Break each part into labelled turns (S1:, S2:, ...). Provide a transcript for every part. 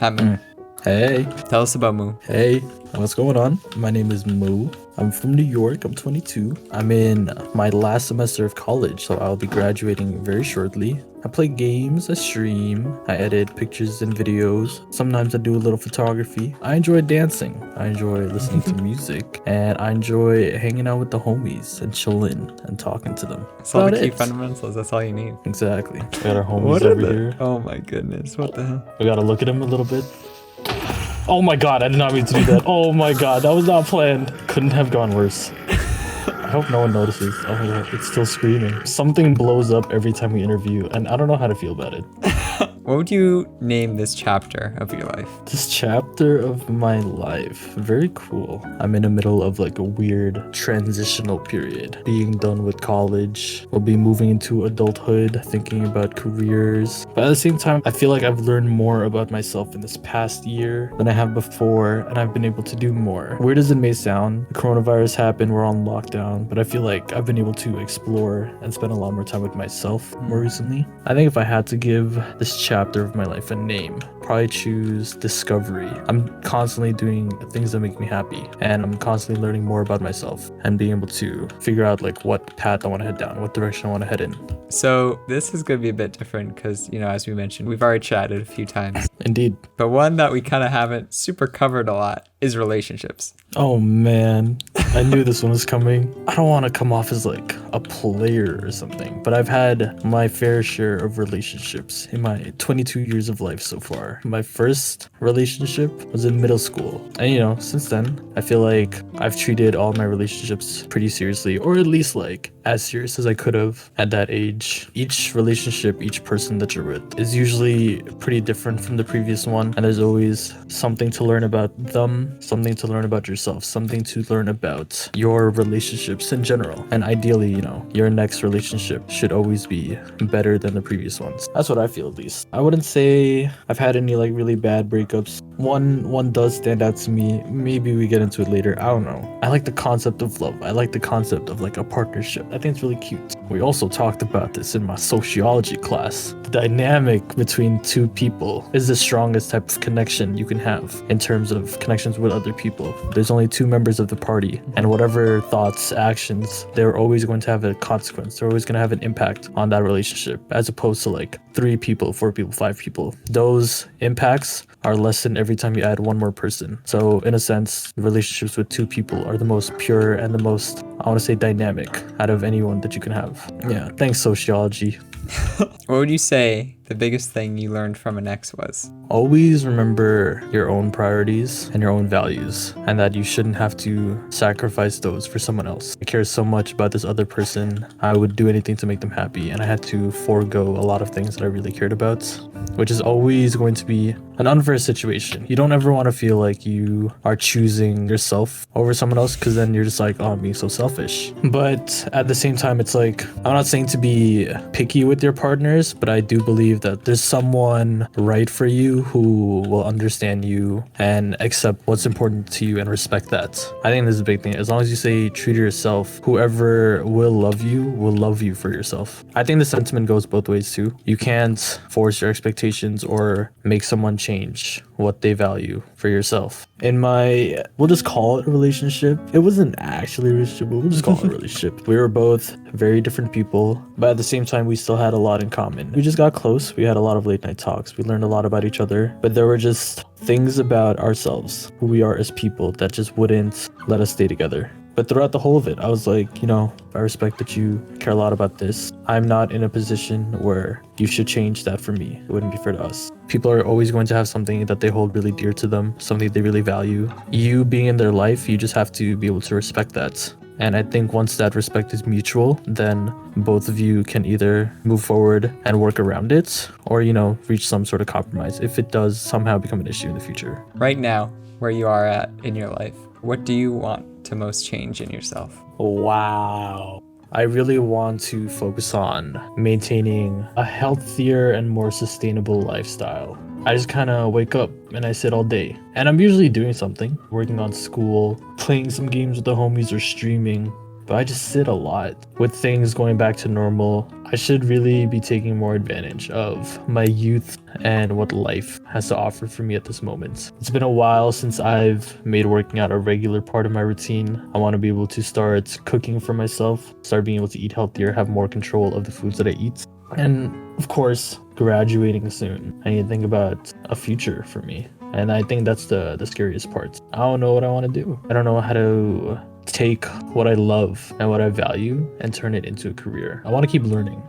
S1: Hi, Moo.
S2: Hey,
S1: Tell us about Moo.
S2: hey, what's going on? My name is Moo. I'm from New York. I'm 22. I'm in my last semester of college, so I'll be graduating very shortly. I play games, I stream, I edit pictures and videos. Sometimes I do a little photography. I enjoy dancing. I enjoy listening to music, and I enjoy hanging out with the homies and chilling and talking to them.
S1: That's all the
S2: About
S1: key
S2: it.
S1: fundamentals. That's all you need.
S2: Exactly. We got our homies
S1: What are
S2: over
S1: the?
S2: here.
S1: Oh my goodness! What the hell?
S2: We gotta look at him a little bit. Oh my god, I did not mean to do that. Oh my god, that was not planned. Couldn't have gone worse. I hope no one notices. Oh my god, it's still screaming. Something blows up every time we interview, and I don't know how to feel about it.
S1: What would you name this chapter of your life?
S2: This chapter of my life, very cool. I'm in the middle of like a weird transitional period. Being done with college, we'll be moving into adulthood, thinking about careers. But at the same time, I feel like I've learned more about myself in this past year than I have before, and I've been able to do more. Weird as it may sound, the coronavirus happened, we're on lockdown, but I feel like I've been able to explore and spend a lot more time with myself more recently. I think if I had to give this chapter of my life a name, probably choose discovery. I'm constantly doing things that make me happy, and I'm constantly learning more about myself and being able to figure out like what path I want to head down, what direction I want to head in.
S1: So this is going to be a bit different because, as we mentioned, we've already chatted a few times.
S2: Indeed.
S1: But one that we kind of haven't super covered a lot is relationships.
S2: Oh man, I knew this one was coming. I don't want to come off as like a player or something, but I've had my fair share of relationships in my 22 years of life so far. My first relationship was in middle school, and since then, I feel like I've treated all my relationships pretty seriously, or at least like as serious as I could have at that age. Each relationship, each person that you're with is usually pretty different from the previous one, and there's always something to learn about them, something to learn about yourself, something to learn about your relationships in general. And ideally, your next relationship should always be better than the previous ones. That's what I feel, at least. I wouldn't say I've had any like really bad breakups. One does stand out to me. Maybe we get into it later. I don't know. I like the concept of love. I like the concept of like a partnership. I think it's really cute. We also talked about this in my sociology class. The dynamic between two people is the strongest type of connection you can have in terms of connections with other people. There's only two members of the party, and whatever thoughts, actions, they're always going to have a consequence. They're always going to have an impact on that relationship, as opposed to like 3 people, 4 people, 5 people. Those impacts are lessened every time you add one more person. So in a sense, relationships with 2 people are the most pure and the most, I want to say, dynamic out of anyone that you can have. Yeah, thanks sociology.
S1: What would you say the biggest thing you learned from an ex was?
S2: Always remember your own priorities and your own values, and that you shouldn't have to sacrifice those for someone else. I care so much about this other person. I would do anything to make them happy, and I had to forego a lot of things that I really cared about, which is always going to be an unfair situation. You don't ever want to feel like you are choosing yourself over someone else, because then you're just like, oh, I'm being so selfish. But at the same time, it's like, I'm not saying to be picky with your partners, but I do believe that there's someone right for you who will understand you and accept what's important to you and respect that. I think this is a big thing. As long as you say true to yourself, whoever will love you for yourself. I think the sentiment goes both ways too. You can't force your expectations or make someone change what they value for yourself. In my, we'll just call it a relationship. It wasn't actually a relationship, but we'll just call it a relationship. We were both very different people, but at the same time, we still had a lot in common. We just got close. We had a lot of late night talks. We learned a lot about each other, but there were just things about ourselves, who we are as people, that just wouldn't let us stay together. But throughout the whole of it, I was like, I respect that you care a lot about this. I'm not in a position where you should change that for me. It wouldn't be fair to us. People are always going to have something that they hold really dear to them, something they really value. You being in their life, you just have to be able to respect that. And I think once that respect is mutual, then both of you can either move forward and work around it, or, reach some sort of compromise if it does somehow become an issue in the future.
S1: Right now, where you are at in your life, what do you want to most change in yourself?
S2: Wow. I really want to focus on maintaining a healthier and more sustainable lifestyle. I just kind of wake up and I sit all day. And I'm usually doing something, working on school, playing some games with the homies, or streaming. but I just sit a lot. With things going back to normal, I should really be taking more advantage of my youth and what life has to offer for me at this moment. It's been a while since I've made working out a regular part of my routine. I want to be able to start cooking for myself, start being able to eat healthier, have more control of the foods that I eat. And of course, graduating soon. I need to think about a future for me. And I think that's the scariest part. I don't know what I want to do. I don't know how to take what I love and what I value and turn it into a career. I want to keep learning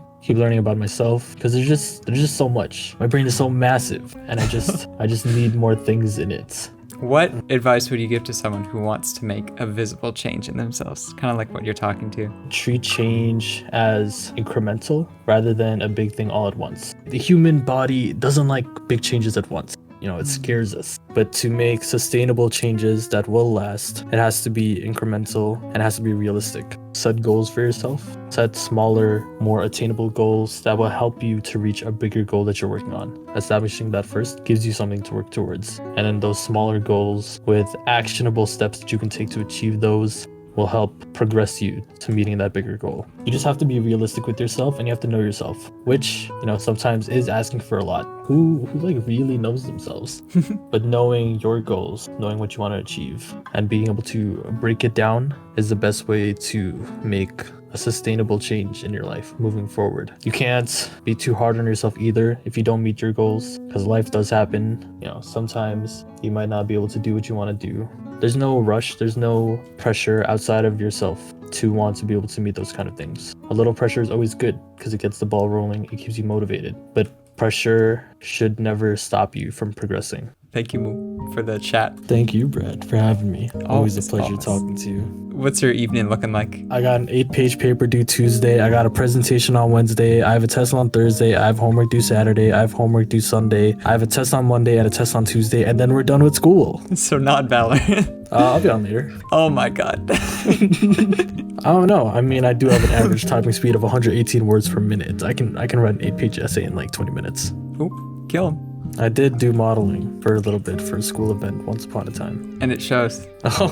S2: about myself, because there's just so much. My brain is so massive, and I just need more things in it.
S1: What advice would you give to someone who wants to make a visible change in themselves? Kind of like what you're talking to.
S2: Treat change as incremental rather than a big thing all at once. The human body doesn't like big changes at once. It scares us. But to make sustainable changes that will last, it has to be incremental and it has to be realistic. Set goals for yourself. Set smaller, more attainable goals that will help you to reach a bigger goal that you're working on. Establishing that first gives you something to work towards. And then those smaller goals with actionable steps that you can take to achieve those will help progress you to meeting that bigger goal. You just have to be realistic with yourself, and you have to know yourself, which, sometimes is asking for a lot. Who really knows themselves? But knowing your goals, knowing what you want to achieve, and being able to break it down is the best way to make a sustainable change in your life moving forward. You can't be too hard on yourself either if you don't meet your goals, because life does happen. Sometimes you might not be able to do what you want to do. There's no rush, there's no pressure outside of yourself to want to be able to meet those kind of things. A little pressure is always good because it gets the ball rolling, it keeps you motivated. But pressure should never stop you from progressing.
S1: Thank you, Moo, for the chat.
S2: Thank you, Brad, for having me. Always a pleasure
S1: always.
S2: Talking to you.
S1: What's your evening looking like?
S2: I got an 8-page paper due Tuesday. I got a presentation on Wednesday. I have a test on Thursday. I have homework due Saturday. I have homework due Sunday. I have a test on Monday and a test on Tuesday. And then we're done with school.
S1: So not Valorant.
S2: I'll be on later.
S1: Oh my god.
S2: I don't know. I mean, I do have an average typing speed of 118 words per minute. I can write an 8-page essay in like 20 minutes.
S1: Oop, kill him.
S2: I did do modeling for a little bit for a school event once upon a time.
S1: And it shows.
S2: Oh.